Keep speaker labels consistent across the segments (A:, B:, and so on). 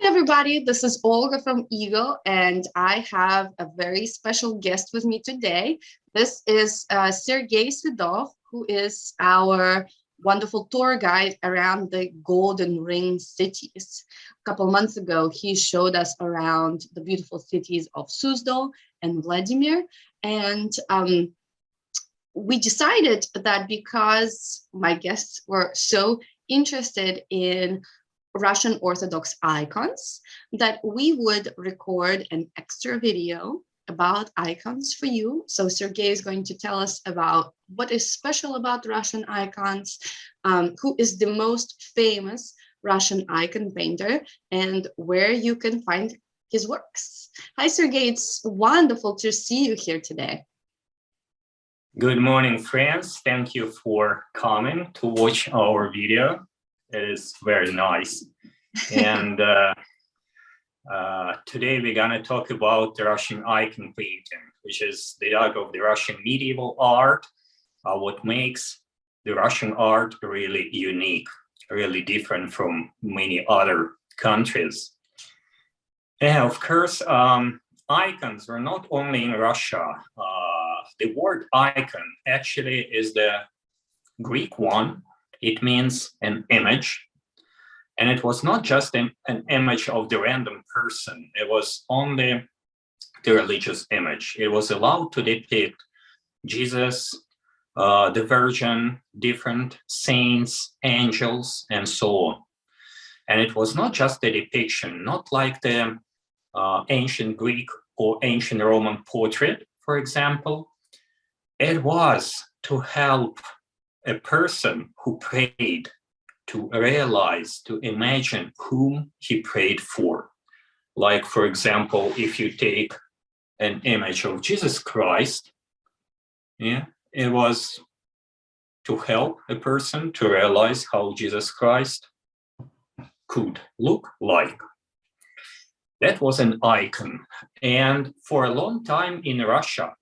A: Everybody, this is Olga from Eagle, and I have a very special guest with me today. This is Sergey Sedov, who is our wonderful tour guide around the Golden Ring cities. A couple months ago, he showed us around the beautiful cities of Suzdal and Vladimir, and we decided that because my guests were so interested in Russian Orthodox icons, that we would record an extra video about icons for you. So Sergey is going to tell us about what is special about Russian icons, who is the most famous Russian icon painter, and where you can find his works. Hi, Sergey, it's wonderful to see you here today.
B: Good morning, friends. Thank you for coming to watch our video. It is very nice. And today we're going to talk about the Russian icon painting, which is the art of the Russian medieval art, what makes the Russian art really unique, really different from many other countries. And of course, icons were not only in Russia. The word icon actually is the Greek one. It means an image, and it was not just an image of the random person. It was only the religious image. It was allowed to depict Jesus, the Virgin, different saints, angels, and so on. And it was not just a depiction, not like the ancient Greek or ancient Roman portrait, for example. It was to help a person who prayed to realize, to imagine whom he prayed for. Like, for example, if you take an image of Jesus Christ, it was to help a person to realize how Jesus Christ could look like. That was an icon. And for a long time in Russia,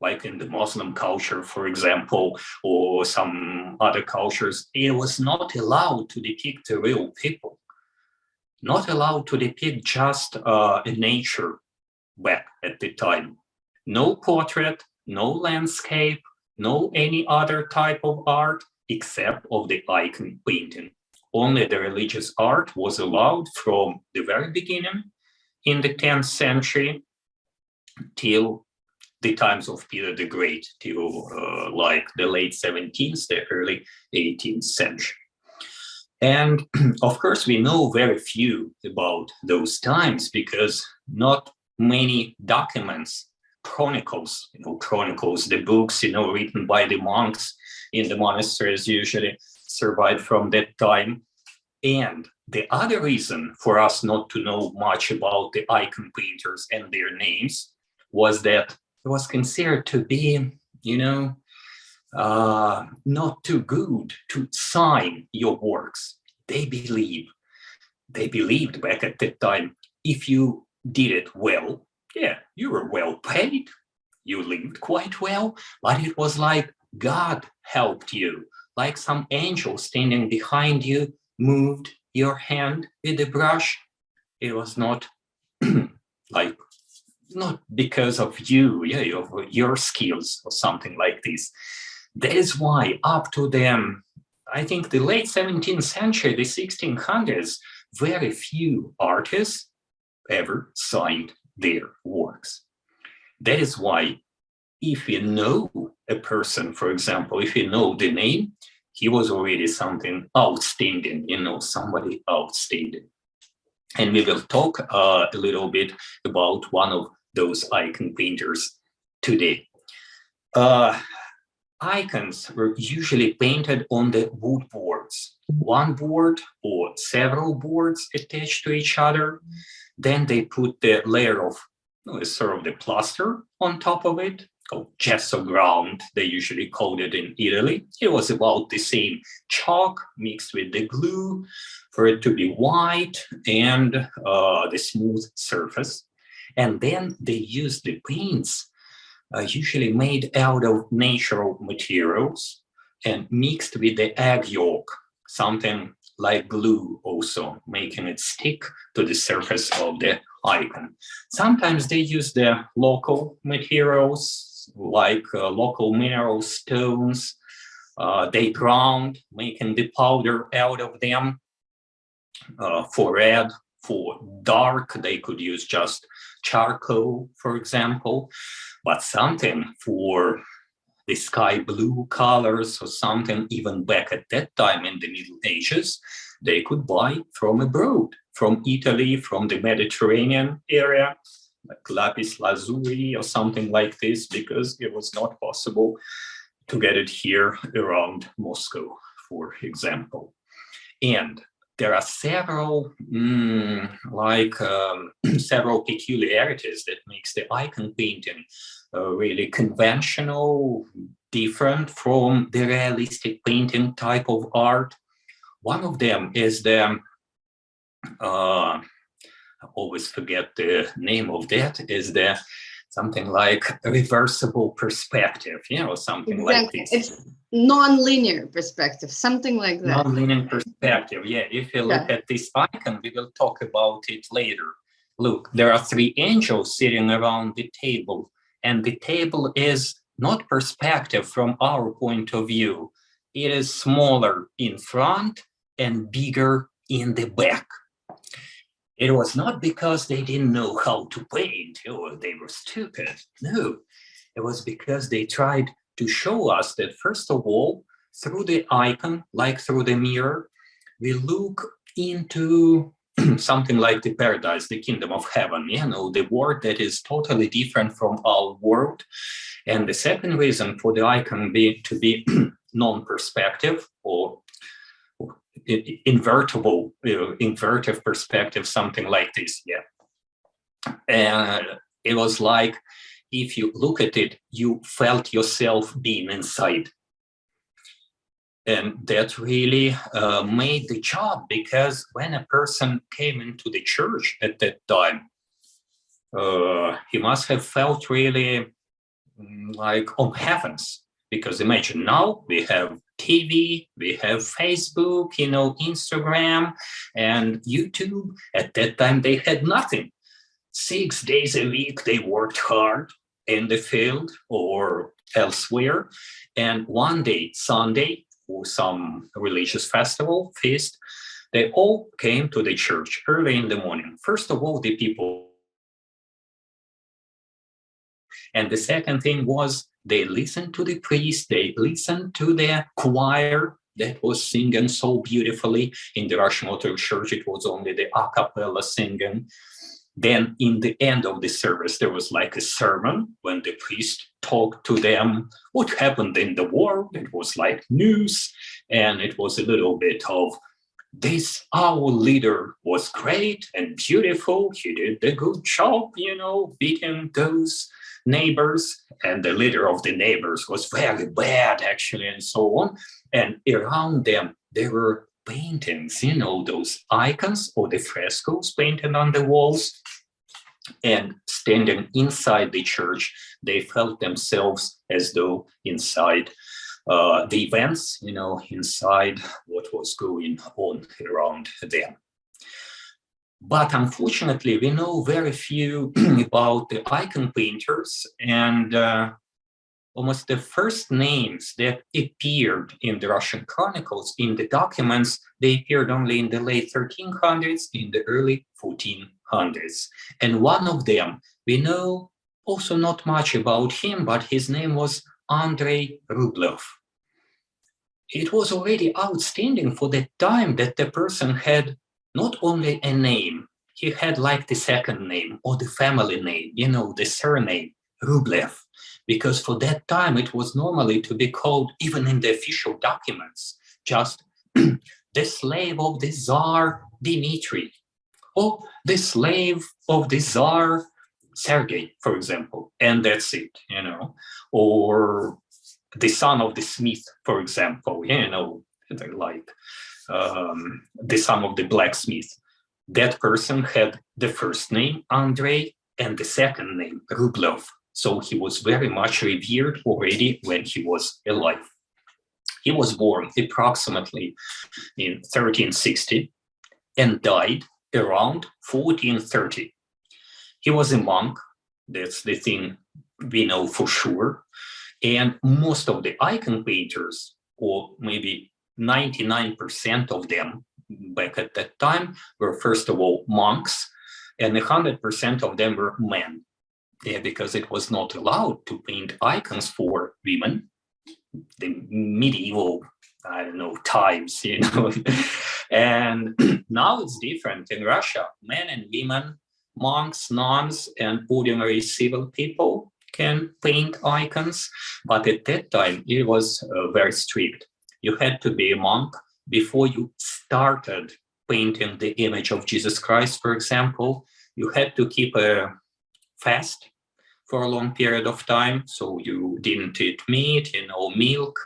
B: like in the Muslim culture, for example, or some other cultures, it was not allowed to depict the real people, not allowed to depict just nature back at the time. No portrait, no landscape, no any other type of art except of the icon painting. Only the religious art was allowed from the very beginning in the 10th century till the times of Peter the Great, till like the late 17th, the early 18th century. And of course, we know very few about those times because not many documents, chronicles, chronicles, the books, written by the monks in the monasteries usually survived from that time. And the other reason for us not to know much about the icon painters and their names was that it was considered to be, not too good to sign your works. They believed back at that time, if you did it well, you were well paid, you lived quite well, but it was like God helped you, like some angel standing behind you moved your hand with a brush. It was not like, not because of you, of your skills or something like this. That is why up to them, I think the late 17th century, the 1600s, very few artists ever signed their works. That is why if you know a person, for example, if you know the name, he was already something outstanding, somebody outstanding. And we will talk a little bit about one of those icon painters today. Icons were usually painted on the wood boards, one board or several boards attached to each other. Then they put the layer of sort of the plaster on top of it, called gesso ground, they usually called it in Italy. It was about the same chalk mixed with the glue for it to be white and the smooth surface. And then they used the paints, usually made out of natural materials and mixed with the egg yolk, something like glue also, making it stick to the surface of the icon. Sometimes they use the local materials, like local mineral stones. They ground, making the powder out of them. For red, for dark, they could use just charcoal, for example, but something for the sky blue colors or something, even back at that time in the Middle Ages, they could buy from abroad, from Italy, from the Mediterranean area, like lapis lazuli or something like this, because it was not possible to get it here around Moscow, for example. And there are several several peculiarities that makes the icon painting really conventional, different from the realistic painting type of art. One of them is the I always forget the name of that, is the something like reversible perspective, something like this.
A: It's non-linear perspective, something like that.
B: Non-linear perspective, yeah. If you look at this icon, we will talk about it later. Look, there are three angels sitting around the table, and the table is not perspective from our point of view. It is smaller in front and bigger in the back. It was not because they didn't know how to paint or they were stupid. No, it was because they tried to show us that, first of all, through the icon, like through the mirror, we look into something like the paradise, the kingdom of heaven, the world that is totally different from our world. And the second reason for the icon to be non-perspective or invertive perspective, something like this, and it was like, if you look at it, you felt yourself being inside. And that really made the job, because when a person came into the church at that time, he must have felt really like on heavens. Because imagine, now we have TV, we have Facebook, Instagram and YouTube. At that time, they had nothing. 6 days a week, they worked hard in the field or elsewhere. And one day, Sunday, or some religious festival, feast, they all came to the church early in the morning. First of all, the people. And the second thing was, they listened to the priest, they listened to the choir that was singing so beautifully. In the Russian Orthodox Church, it was only the a cappella singing. Then in the end of the service, there was like a sermon when the priest talked to them what happened in the world. It was like news, and it was a little bit of this, our leader was great and beautiful. He did a good job, beating those neighbors, and the leader of the neighbors was very bad, actually, and so on. And around them, there were paintings, those icons or the frescoes painted on the walls. And standing inside the church, they felt themselves as though inside the events, inside what was going on around them. But unfortunately, we know very few about the icon painters, and almost the first names that appeared in the Russian chronicles, in the documents, they appeared only in the late 1300s, in the early 1400s. And one of them, we know also not much about him, but his name was Andrey Rublev. It was already outstanding for that time that the person had not only a name, he had like the second name or the family name, the surname, Rublev. Because for that time, it was normally to be called, even in the official documents, just the slave of the Tsar Dmitry, or the slave of the Tsar Sergey, for example. And that's it, or the son of the smith, for example, like the son of the blacksmith. That person had the first name, Andrei, and the second name, Rublev. So he was very much revered already when he was alive. He was born approximately in 1360 and died around 1430. He was a monk. That's the thing we know for sure. And most of the icon painters, or maybe 99% of them back at that time, were first of all monks, and 100% of them were men. Yeah, because it was not allowed to paint icons for women. The medieval, I don't know, times, you know. And now it's different in Russia. Men and women, monks, nuns, and ordinary civil people can paint icons. But at that time, it was very strict. You had to be a monk before you started painting the image of Jesus Christ, for example. You had to keep a fast for a long period of time. So you didn't eat meat, milk,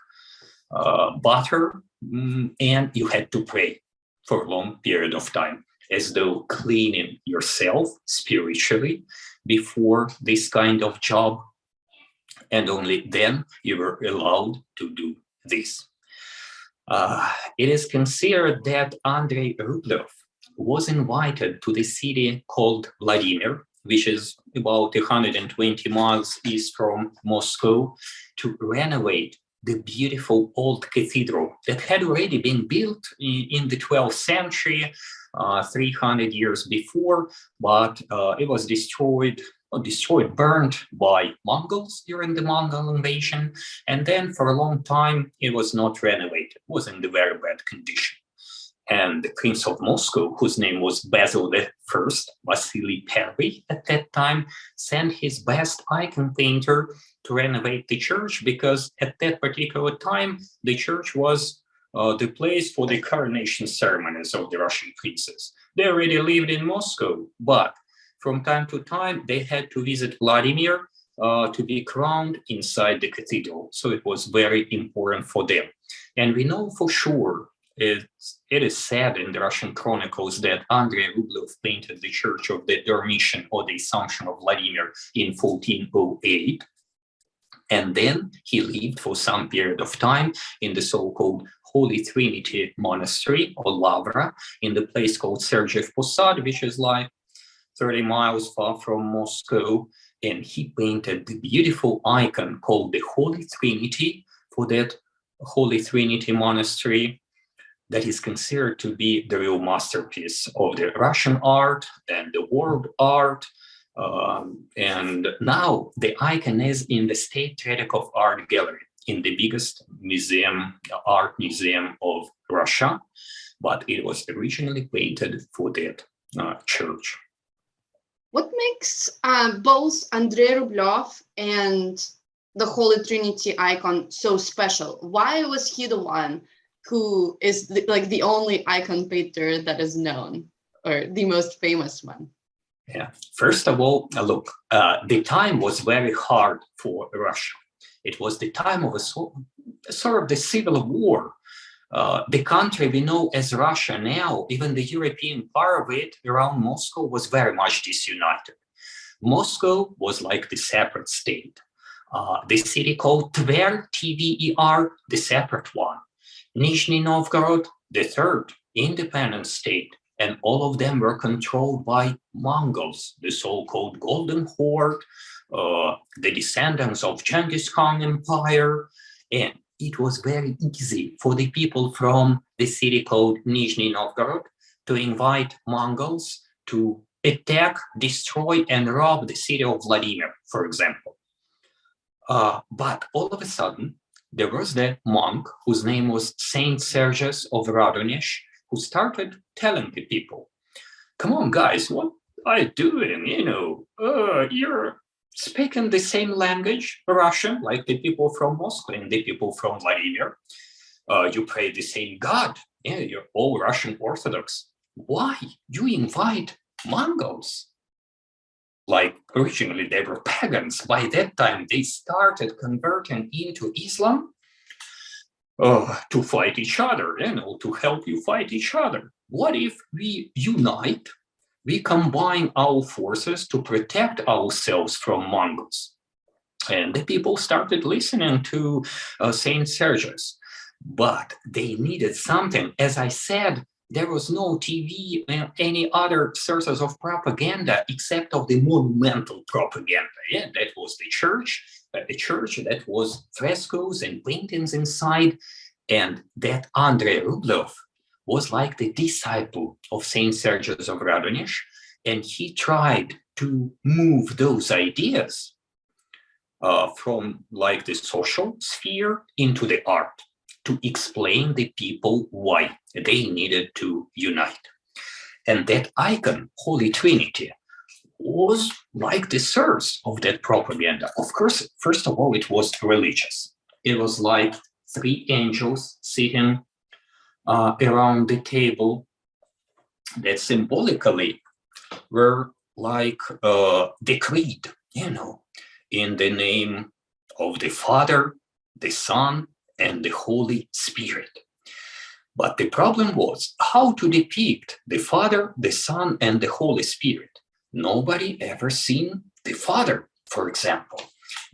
B: butter, and you had to pray for a long period of time, as though cleaning yourself spiritually before this kind of job. And only then you were allowed to do this. It is considered that Andrey Rublev was invited to the city called Vladimir, which is about 120 miles east from Moscow, to renovate the beautiful old cathedral that had already been built in the 12th century, 300 years before, but it was burned by Mongols during the Mongol invasion, and then for a long time it was not renovated. It was in the very bad condition. And the Prince of Moscow, whose name was Basil I, Vasily I at that time, sent his best icon painter to renovate the church, because at that particular time, the church was the place for the coronation ceremonies of the Russian princes. They already lived in Moscow, but from time to time, they had to visit Vladimir to be crowned inside the cathedral. So it was very important for them. And we know for sure, it is said in the Russian chronicles, that Andrey Rublev painted the Church of the Dormition, or the Assumption of Vladimir, in 1408. And then he lived for some period of time in the so-called Holy Trinity Monastery, or Lavra, in the place called Sergey Posad, which is like 30 miles far from Moscow. And he painted the beautiful icon called the Holy Trinity for that Holy Trinity Monastery, that is considered to be the real masterpiece of the Russian art and the world art. And now the icon is in the State Tretyakov Art Gallery, in the biggest art museum of Russia, but it was originally painted for that church.
A: What makes both Andrey Rublev and the Holy Trinity icon so special? Why was he the one who is the only icon painter that is known, or the most famous one?
B: Yeah. First of all, look, the time was very hard for Russia. It was the time of a sort of the civil war. The country we know as Russia now, even the European part of it around Moscow, was very much disunited. Moscow was like the separate state. The city called Tver, Tver, the separate one. Nizhny Novgorod, the third independent state, and all of them were controlled by Mongols, the so-called Golden Horde, the descendants of Genghis Khan Empire. And it was very easy for the people from the city called Nizhny Novgorod to invite Mongols to attack, destroy, and rob the city of Vladimir, for example. But all of a sudden, there was that monk whose name was Saint Sergey of Radonezh, who started telling the people, come on, guys, what are you doing? You're speaking the same language, Russian, like the people from Moscow and the people from Vladimir. You pray the same God. Yeah, you're all Russian Orthodox. Why you invite Mongols? Like originally they were pagans. By that time, they started converting into Islam to fight each other, to help you fight each other. What if we unite, we combine our forces to protect ourselves from Mongols? And the people started listening to Saint Sergius. But they needed something. As I said, there was no TV and any other sources of propaganda except of the monumental propaganda. Yeah, that was the church that was frescoes and paintings inside. And that Andrey Rublev was like the disciple of Saint Sergey of Radonezh, and he tried to move those ideas from like the social sphere into the art, to explain the people why they needed to unite. And that icon, Holy Trinity, was like the source of that propaganda. Of course, first of all, it was religious. It was like three angels sitting around the table that symbolically were like decreed, in the name of the Father, the Son, and the Holy Spirit. But the problem was how to depict the Father, the Son, and the Holy Spirit. Nobody ever seen the Father, for example.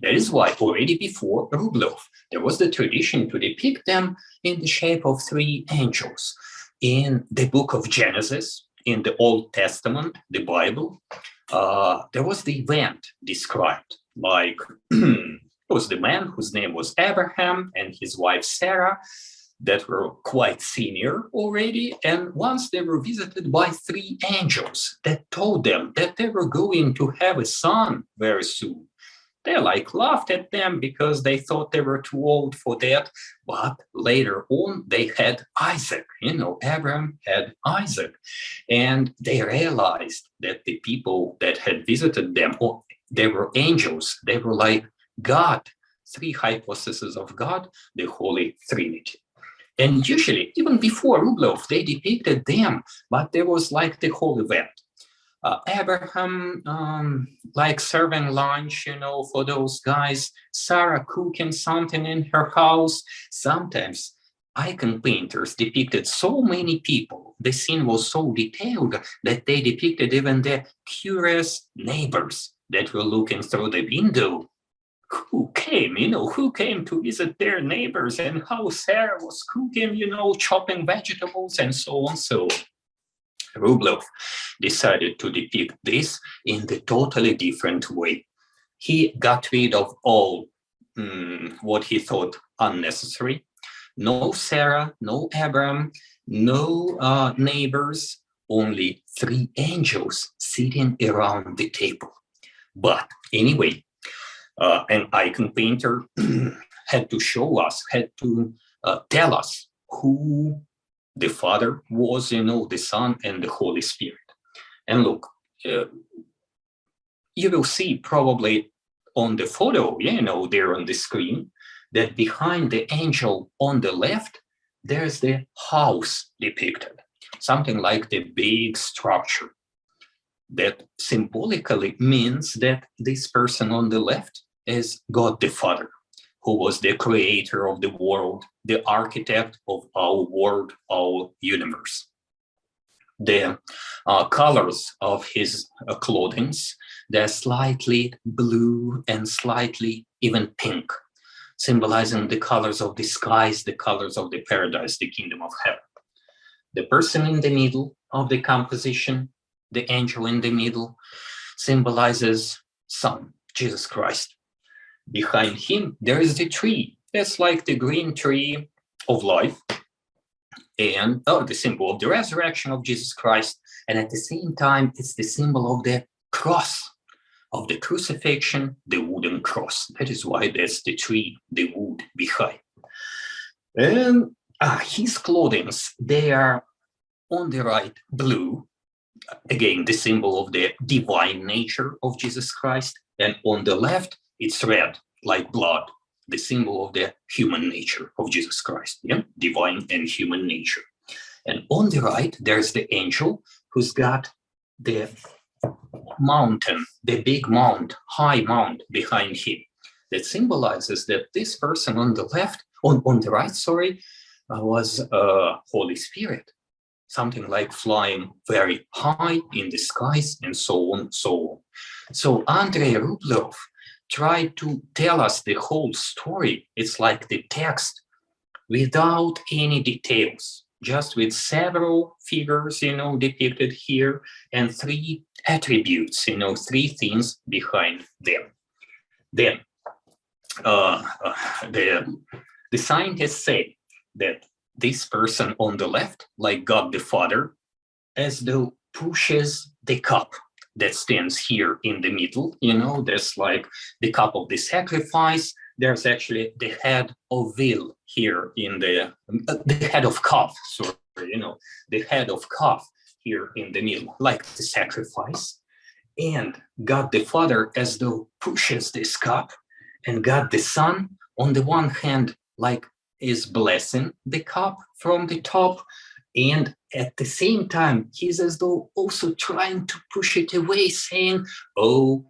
B: That is why already before Rublev, there was the tradition to depict them in the shape of three angels. In the book of Genesis, in the Old Testament, the Bible, there was the event described, like it was the man whose name was Abraham and his wife Sarah, that were quite senior already, and once they were visited by three angels that told them that they were going to have a son very soon. They laughed at them because they thought they were too old for that. But later on, they had Isaac. Abraham had Isaac. And they realized that the people that had visited them, they were angels. They were like God, three hypostases of God, the Holy Trinity. And usually, even before Rublev, they depicted them, but there was like the whole event. Abraham, like serving lunch, for those guys, Sarah cooking something in her house. Sometimes icon painters depicted so many people. The scene was so detailed that they depicted even the curious neighbors that were looking through the window. Who came to visit their neighbors, and how Sarah was cooking, chopping vegetables and so on. So Rublev decided to depict this in the totally different way. He got rid of all what he thought unnecessary. No Sarah, no Abraham, no neighbors, only three angels sitting around the table. But anyway, an icon painter had to show us, had to tell us who the Father was, the Son, and the Holy Spirit. And look, you will see probably on the photo, there on the screen, that behind the angel on the left, there's the house depicted, something like the big structure. That symbolically means that this person on the left is God the Father, who was the creator of the world, the architect of our world, our universe. The colors of his clothing, they're slightly blue and slightly even pink, symbolizing the colors of the skies, the colors of the paradise, the kingdom of heaven. The person in the middle of the composition, the angel in the middle, symbolizes Son, Jesus Christ. Behind him, there is the tree. That's like the green tree of life, and the symbol of the resurrection of Jesus Christ. And at the same time, it's the symbol of the cross, of the crucifixion, the wooden cross. That is why that's the tree, the wood behind. And his clothing, they are on the right blue, again, the symbol of the divine nature of Jesus Christ. And on the left, it's red, like blood, the symbol of the human nature of Jesus Christ, divine and human nature. And on the right, there's the angel who's got the mountain, the big mount, high mount behind him. That symbolizes that this person on the left, on the right, was Holy Spirit, something like flying very high in the skies and so on, so on. So Andrey Rublev tried to tell us the whole story. It's like the text without any details, just with several figures, depicted here, and three attributes, three things behind them. Then the scientists say that this person on the left, like God the Father, as though pushes the cup that stands here in the middle. There's like the cup of the sacrifice. There's actually the head of veal here in the head of calf, sorry, the head of calf here in the middle, like the sacrifice. And God the Father as though pushes this cup, and God the Son on the one hand like is blessing the cup from the top, and at the same time he's as though also trying to push it away, saying, oh,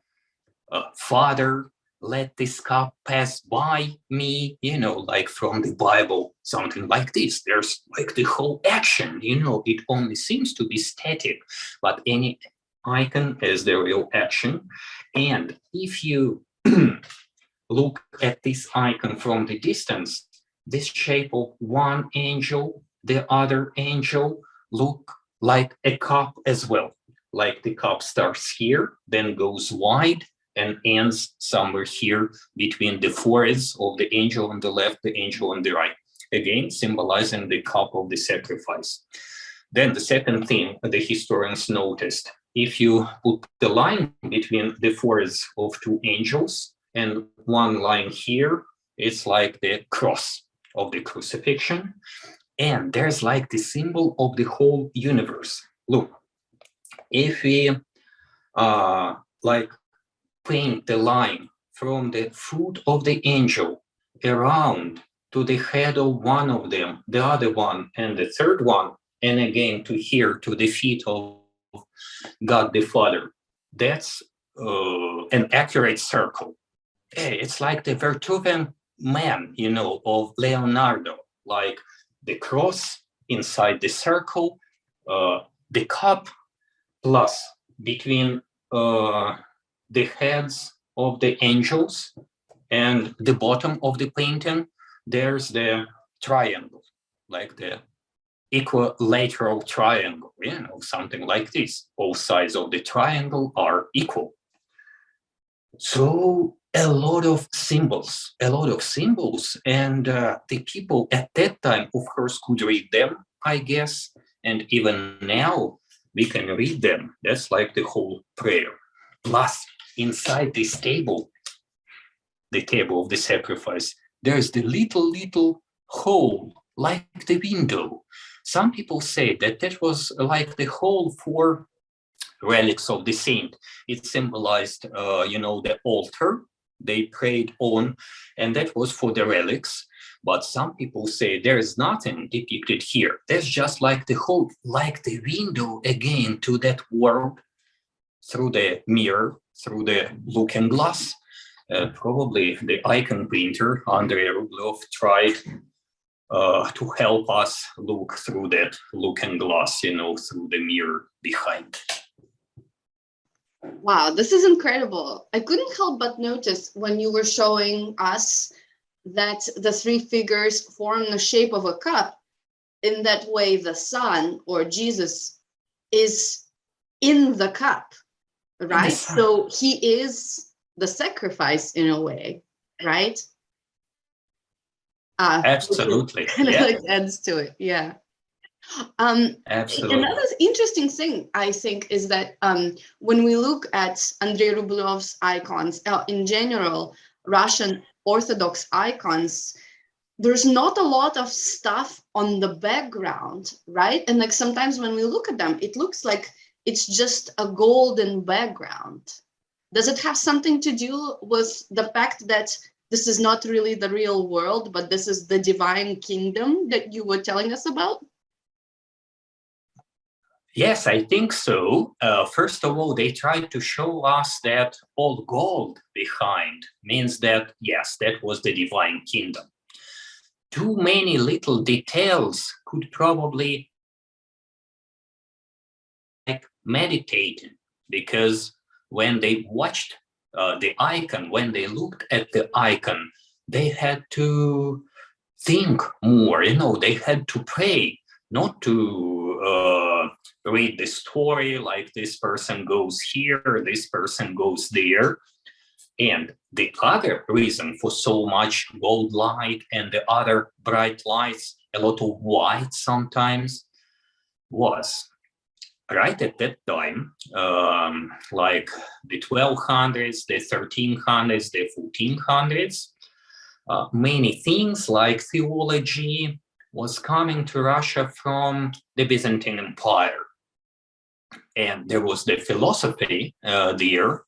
B: Father, let this cup pass by me, like from the Bible, something like this. There's like the whole action, it only seems to be static, but any icon is the real action. And if you look at this icon from the distance, this shape of one angel, the other angel look like a cup as well. Like the cup starts here, then goes wide and ends somewhere here between the foreheads of the angel on the left, the angel on the right. Again, symbolizing the cup of the sacrifice. Then the second thing the historians noticed, if you put the line between the foreheads of two angels and one line here, it's like the cross of the crucifixion. And there's like the symbol of the whole universe. Look, if we like paint the line from the foot of the angel around to the head of one of them, the other one, and the third one, and again to here, to the feet of God the Father, that's an accurate circle. It's like the Vertuven man, of Leonardo, like the cross inside the circle, the cup, plus between the heads of the angels and the bottom of the painting, there's the triangle, like the equilateral triangle, something like this. All sides of the triangle are equal. So a lot of symbols, and the people at that time, of course, could read them, I guess, and even now we can read them. That's like the whole prayer. Plus, inside this table, the table of the sacrifice, there's the little hole, like the window. Some people say that that was like the hole for relics of the saint. It symbolized, the altar they prayed on, and that was for the relics. But some people say there is nothing depicted here. There's just like the hole, like the window again to that world through the mirror, through the looking glass. Probably the icon painter, Andrey Rublev, tried to help us look through that looking glass, through the mirror behind.
A: Wow, this is incredible. I couldn't help but notice when you were showing us that the three figures form the shape of a cup. In that way, the Son or Jesus is in the cup, right? So he is the sacrifice in a way, right?
B: Absolutely.
A: Kind of like adds to it, yeah.
B: Absolutely.
A: Another interesting thing, I think, is that when we look at Andrey Rublev's icons, in general, Russian Orthodox icons, there's not a lot of stuff on the background, right? And like sometimes when we look at them, it looks like it's just a golden background. Does it have something to do with the fact that this is not really the real world, but this is the divine kingdom that you were telling us about?
B: Yes, I think so. First of all, they tried to show us that all gold behind means that, yes, that was the divine kingdom. Too many little details could probably like meditating, because when they watched the icon, when they looked at the icon, they had to think more, they had to pray, not to read the story like this person goes here, this person goes there. And the other reason for so much gold light and the other bright lights, a lot of white sometimes, was right at that time, like the 1200s, the 1300s, the 1400s, many things like theology was coming to Russia from the Byzantine Empire. And there was the philosophy there,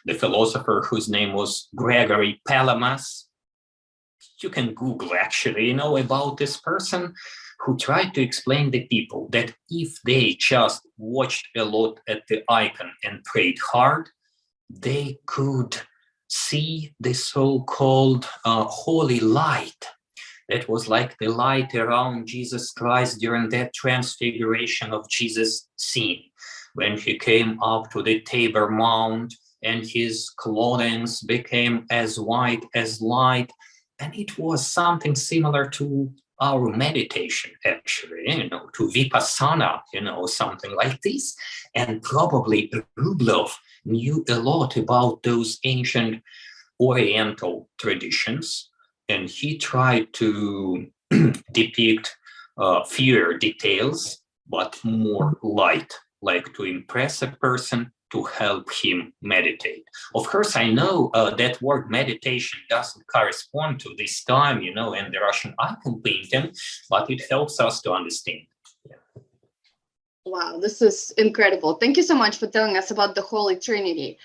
B: the philosopher whose name was Gregory Palamas. You can Google actually, about this person who tried to explain to people that if they just watched a lot at the icon and prayed hard, they could see the so-called holy light. That was like the light around Jesus Christ during that transfiguration of Jesus' scene, when he came up to the Tabor Mount and his clothing became as white as light. And it was something similar to our meditation, actually, to Vipassana, something like this. And probably Rublev knew a lot about those ancient Oriental traditions, and he tried to depict fewer details, but more light, like to impress a person, to help him meditate. Of course, I know that word meditation doesn't correspond to this time, in the Russian icon painting, but it helps us to understand. Yeah.
A: Wow, this is incredible. Thank you so much for telling us about the Holy Trinity.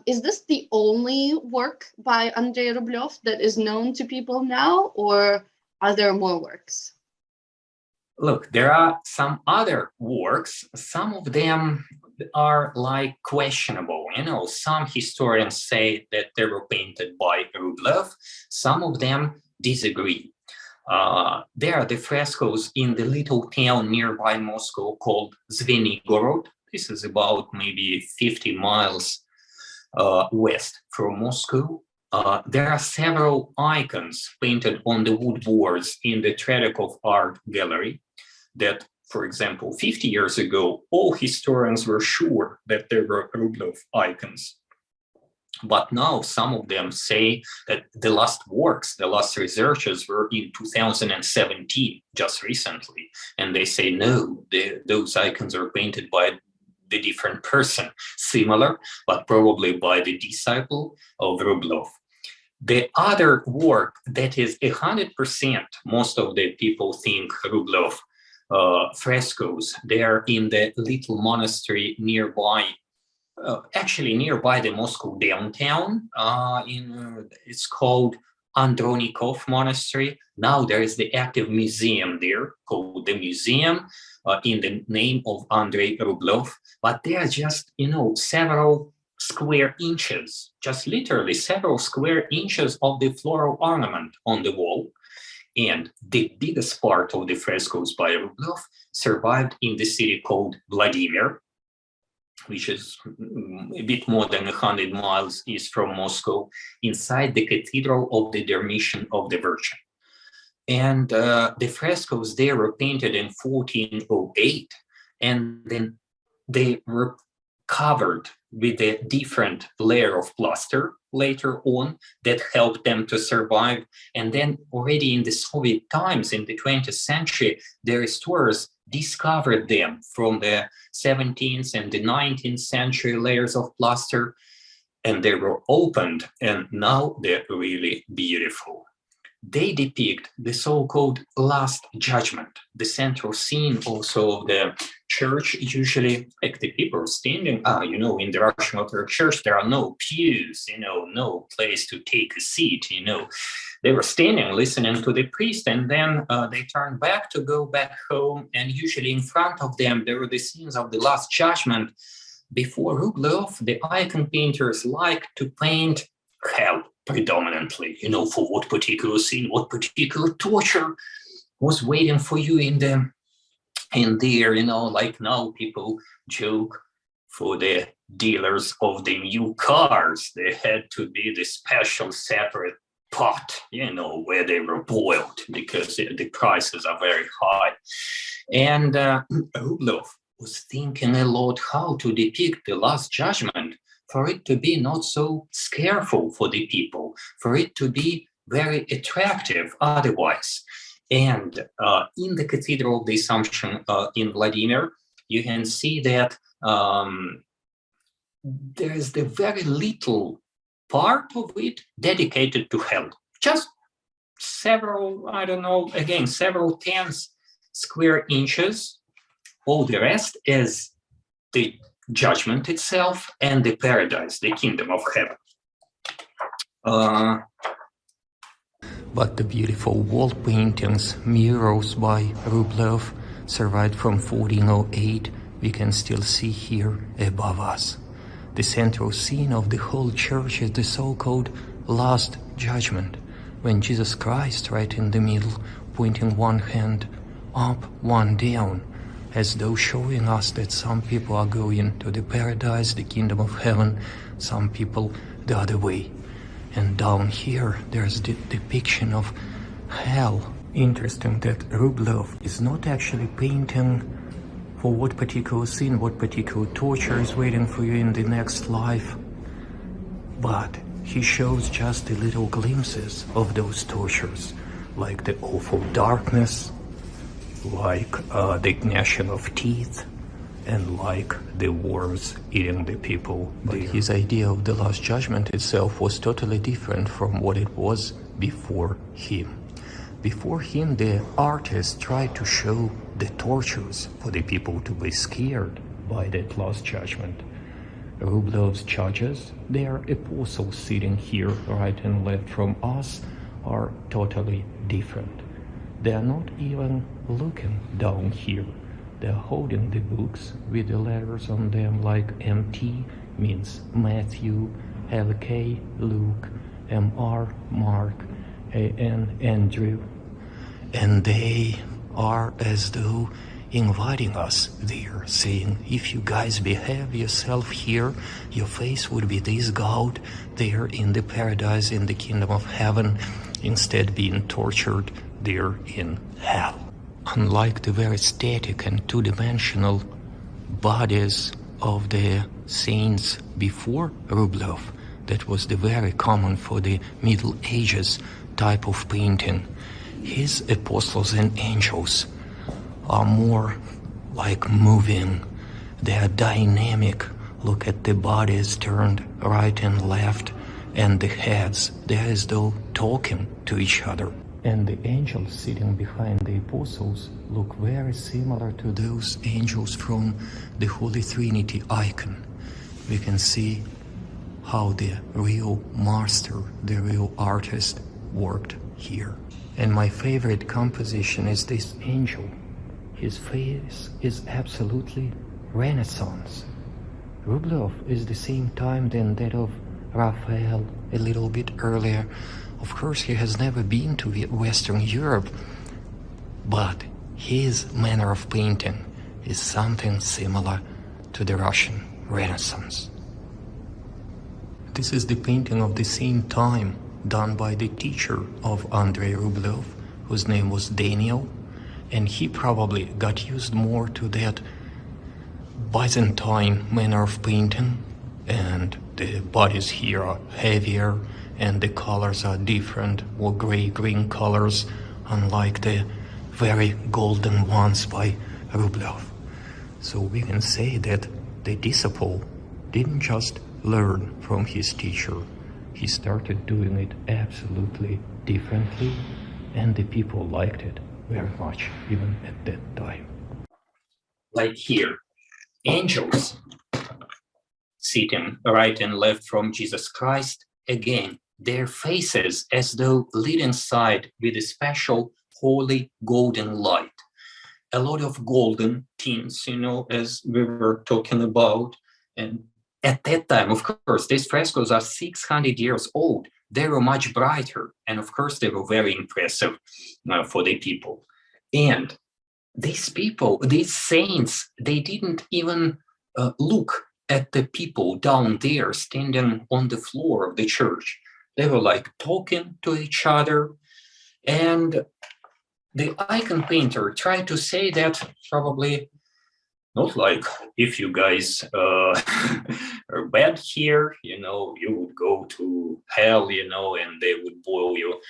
A: Is this the only work by Andrey Rublev that is known to people now, or are there more works?
B: Look, there are some other works. Some of them are like questionable. Some historians say that they were painted by Rublev. Some of them disagree. There are the frescoes in the little town nearby Moscow called Zvenigorod. This is about maybe 50 miles west from Moscow. There are several icons painted on the wood boards in the Tretyakov Art Gallery that, for example, 50 years ago, all historians were sure that there were Rublev icons. But now some of them say that the last works, the last researches were in 2017, just recently. And they say, no, those icons are painted by the different person, similar, but probably by the disciple of Rublev. The other work that is 100%, most of the people think Rublev frescoes, they are in the little monastery nearby, actually nearby the Moscow downtown. It's called Andreinikov Monastery. Now there is the active museum there called the museum in the name of Andrey Rublev. But they are just, several square inches, just literally several square inches of the floral ornament on the wall. And the biggest part of the frescoes by Rublev survived in the city called Vladimir, which is a bit more than 100 miles east from Moscow, inside the Cathedral of the Dormition of the Virgin. And the frescoes there were painted in 1408, and then they were covered with a different layer of plaster later on that helped them to survive. And then already in the Soviet times, in the 20th century, the restorers discovered them from the 17th and the 19th century layers of plaster, and they were opened, and now they're really beautiful. They depict the so-called Last Judgment, the central scene also of the church. Usually, like the people standing, in the Russian Orthodox Church, there are no pews, no place to take a seat, They were standing, listening to the priest, and then they turned back to go back home. And usually in front of them, there were the scenes of the Last Judgment. Before Rublev, the icon painters liked to paint hell predominantly, for what particular scene, what particular torture was waiting for you in there, like now people joke for the dealers of the new cars. They had to be the special separate pot, where they were boiled because the prices are very high. And Rublev was thinking a lot how to depict the Last Judgment for it to be not so scareful for the people, for it to be very attractive otherwise. And in the Cathedral of the Assumption in Vladimir, you can see that there is the very little part of it dedicated to hell. Just several, several tens square inches. All the rest is the judgment itself and the paradise, the kingdom of heaven.
C: But the beautiful wall paintings, murals by Rublev, survived from 1408, we can still see here above us. The central scene of the whole church is the so-called Last Judgment, when Jesus Christ, right in the middle, pointing one hand up, one down, as though showing us that some people are going to the paradise, the kingdom of heaven, some people the other way. And down here, there's the depiction of hell. Interesting that Rublev is not actually painting for what particular scene, what particular torture is waiting for you in the next life, but he shows just the little glimpses of those tortures, like the awful darkness, like the gnashing of teeth, and like the worms eating the people. But his idea of the Last Judgment itself was totally different from what it was before him. Before him, the artist tried to show the tortures for the people to be scared by that Last Judgment. Rublev's judges, their apostles sitting here right and left from us, are totally different. They are not even looking down here. They are holding the books with the letters on them, like MT means Matthew, LK, Luke, MR, Mark, AN, Andrew. And they are as though inviting us there, saying, if you guys behave yourself here, your face would be this gold there in the paradise, in the kingdom of heaven, instead being tortured there in hell. Unlike the very static and two-dimensional bodies of the saints before Rublev, that was the very common for the Middle Ages type of painting, his apostles and angels are more like moving. They are dynamic. Look at the bodies turned right and left, and the heads. They are as though talking to each other. And the angels sitting behind the apostles look very similar to those angels from the Holy Trinity icon. We can see how the real master, the real artist, worked here. And my favorite composition is this angel. His face is absolutely Renaissance. Rublev is the same time than that of Raphael, a little bit earlier. Of course, he has never been to Western Europe, but his manner of painting is something similar to the Russian Renaissance. This is the painting of the same time done by the teacher of Andrey Rublev, whose name was Daniel, and he probably got used more to that Byzantine manner of painting, and the bodies here are heavier and the colors are different, more gray-green colors, unlike the very golden ones by Rublev. So we can say that the disciple didn't just learn from his teacher. He started doing it absolutely differently, and the people liked it very much, even at that time.
B: Like here, angels sitting right and left from Jesus Christ, again, their faces as though lit inside with a special holy golden light. A lot of golden tints, as we were talking about. And at that time, of course, these frescoes are 600 years old. They were much brighter. And of course, they were very impressive for the people. And these people, these saints, they didn't even look at the people down there standing on the floor of the church. They were like talking to each other. And the icon painter tried to say that probably not like, if you guys are bad here, you would go to hell, and they would boil you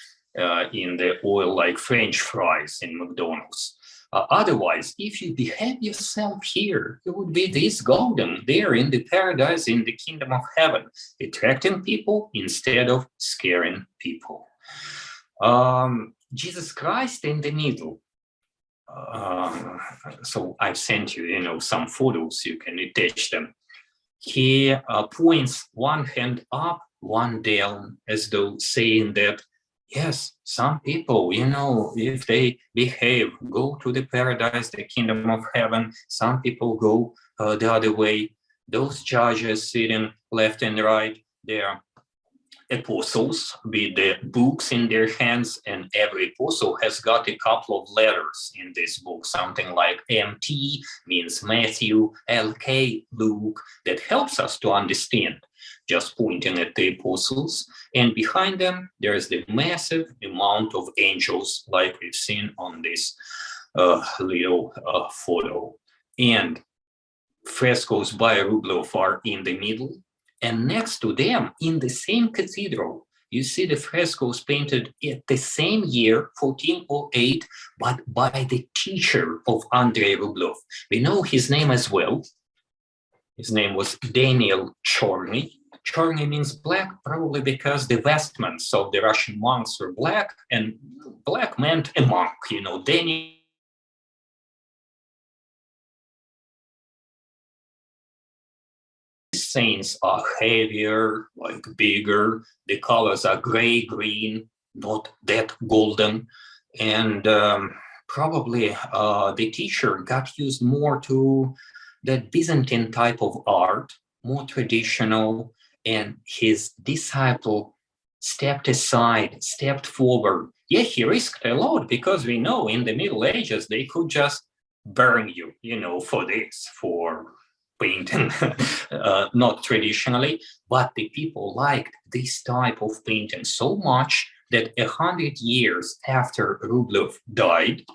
B: in the oil like French fries in McDonald's. Otherwise, if you behave yourself here, you would be this golden there in the paradise, in the kingdom of heaven, attracting people instead of scaring people. Jesus Christ in the middle. So I've sent you, some photos, you can attach them. He points one hand up, one down, as though saying that, yes, some people, if they behave, go to the paradise, the kingdom of heaven. Some people go the other way. Those judges sitting left and right, they are apostles with the books in their hands, and every apostle has got a couple of letters in this book, something like MT means Matthew, LK, Luke, that helps us to understand, just pointing at the apostles. And behind them, there is the massive amount of angels, like we've seen on this little photo. And frescoes by Rublev are in the middle. And next to them, in the same cathedral, you see the frescoes painted at the same year, 1408, but by the teacher of Andrey Rublev. We know his name as well. His name was Daniel Chorny. Chorny means black, probably because the vestments of the Russian monks were black, and black meant a monk. Daniel saints are heavier, like bigger. The colors are gray, green, not that golden. And probably the teacher got used more to that Byzantine type of art, more traditional, and his disciple stepped aside, stepped forward. Yeah, he risked a lot, because we know in the Middle Ages, they could just burn you, for this, for painting, not traditionally, but the people liked this type of painting so much that 100 years after Rublev died,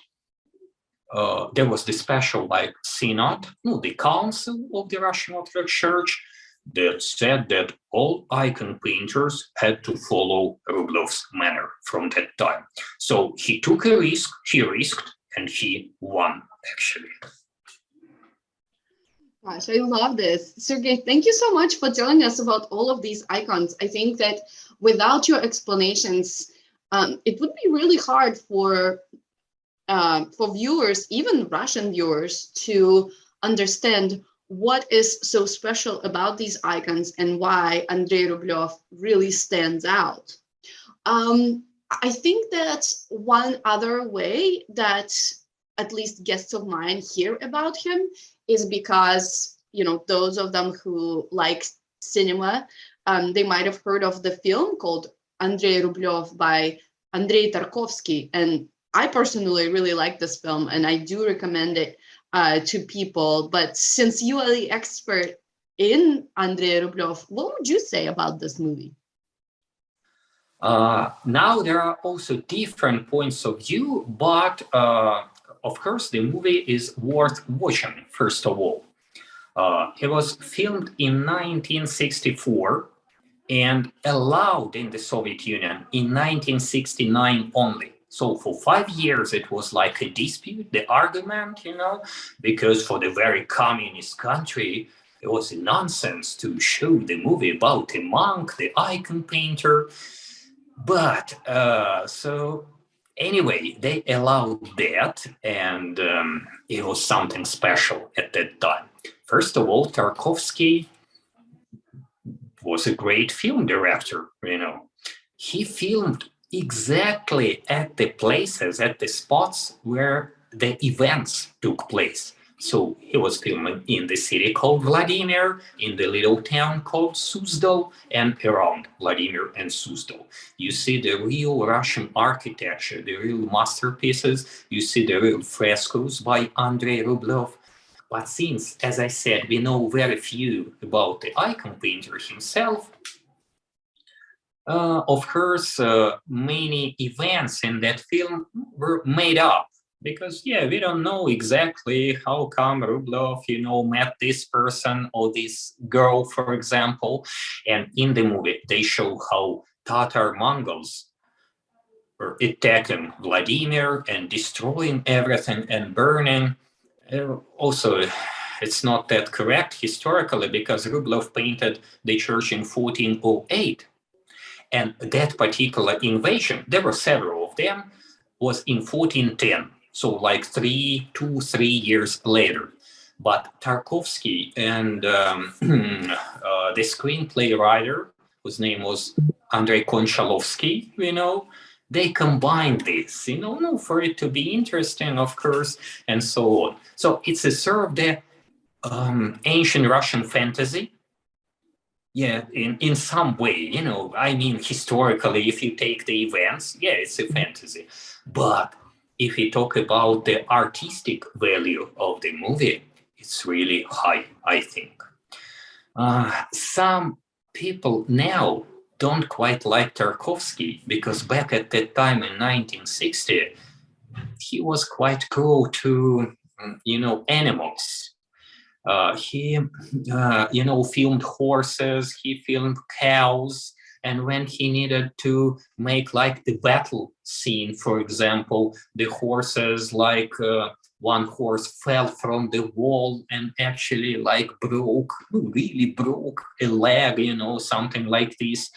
B: there was the special synod, the council of the Russian Orthodox Church, that said that all icon painters had to follow Rublev's manner from that time. So he took a risk, he risked, and he won, actually.
A: Gosh, I love this. Sergey, thank you so much for telling us about all of these icons. I think that without your explanations, it would be really hard for viewers, even Russian viewers, to understand what is so special about these icons and why Andrey Rublev really stands out. I think that one other way that at least guests of mine hear about him is because, those of them who like cinema, they might have heard of the film called Andrey Rublev by Andrei Tarkovsky. And I personally really like this film, and I do recommend it to people. But since you are the expert in Andrei Rublev, what would you say about this movie?
B: Now there are also different points of view, but of course the movie is worth watching, first of all. It was filmed in 1964 and allowed in the Soviet Union in 1969 only. So for 5 years, it was like a dispute, the argument, because for the very communist country, it was nonsense to show the movie about a monk, the icon painter. But so anyway, they allowed that, and it was something special at that time. First of all, Tarkovsky was a great film director, He filmed exactly at the places, at the spots where the events took place. So he was filming in the city called Vladimir, in the little town called Suzdal, and around Vladimir and Suzdal. You see the real Russian architecture, the real masterpieces. You see the real frescoes by Andrey Rublev. But since, as I said, we know very few about the icon painter himself, Of course, many events in that film were made up because, yeah, we don't know exactly how come Rublev, met this person or this girl, for example. And in the movie, they show how Tatar Mongols were attacking Vladimir and destroying everything and burning. Also, it's not that correct historically because Rublev painted the church in 1408. And that particular invasion, there were several of them, was in 1410. So like 3 years later. But Tarkovsky and the screenplay writer, whose name was Andrei Konchalovsky, they combined this, no, for it to be interesting, of course, and so on. So it's a sort of the ancient Russian fantasy. Yeah, in some way, I mean, historically, if you take the events, yeah, it's a fantasy. But if you talk about the artistic value of the movie, it's really high, I think. Some people now don't quite like Tarkovsky because back at that time in 1960, he was quite cruel to, animals. He, filmed horses, he filmed cows, and when he needed to make like the battle scene, for example, the horses, one horse fell from the wall and actually really broke a leg, something like this.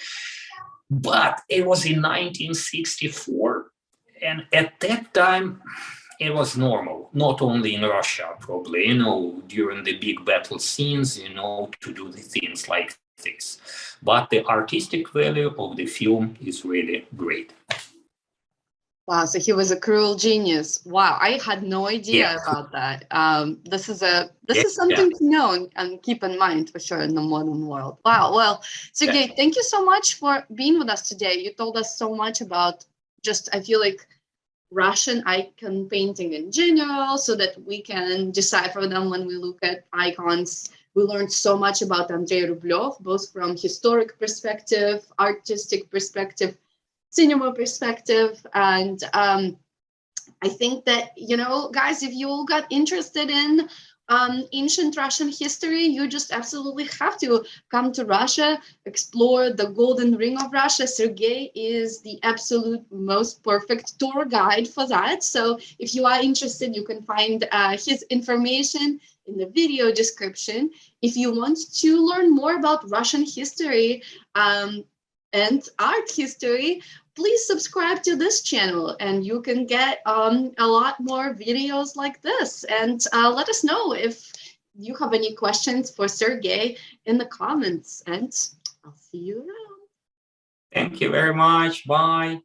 B: But it was in 1964, and at that time, it was normal, not only in Russia, probably, during the big battle scenes, to do the things like this. But the artistic value of the film is really great.
A: Wow, so he was a cruel genius. Wow, I had no idea about that. This is something to know and keep in mind for sure in the modern world. Wow, well, Sergey, thank you so much for being with us today. You told us so much about I feel like Russian icon painting in general, so that we can decipher them when we look at icons. We learned so much about Andrey Rublev, both from historic perspective, artistic perspective, cinema perspective, and I think that, guys, if you all got interested in ancient Russian history, you just absolutely have to come to Russia, explore the Golden Ring of Russia. Sergey is the absolute most perfect tour guide for that. So if you are interested, you can find his information in the video description. If you want to learn more about Russian history and art history, please subscribe to this channel and you can get a lot more videos like this. And let us know if you have any questions for Sergey in the comments, and I'll see you around.
B: Thank you very much. Bye.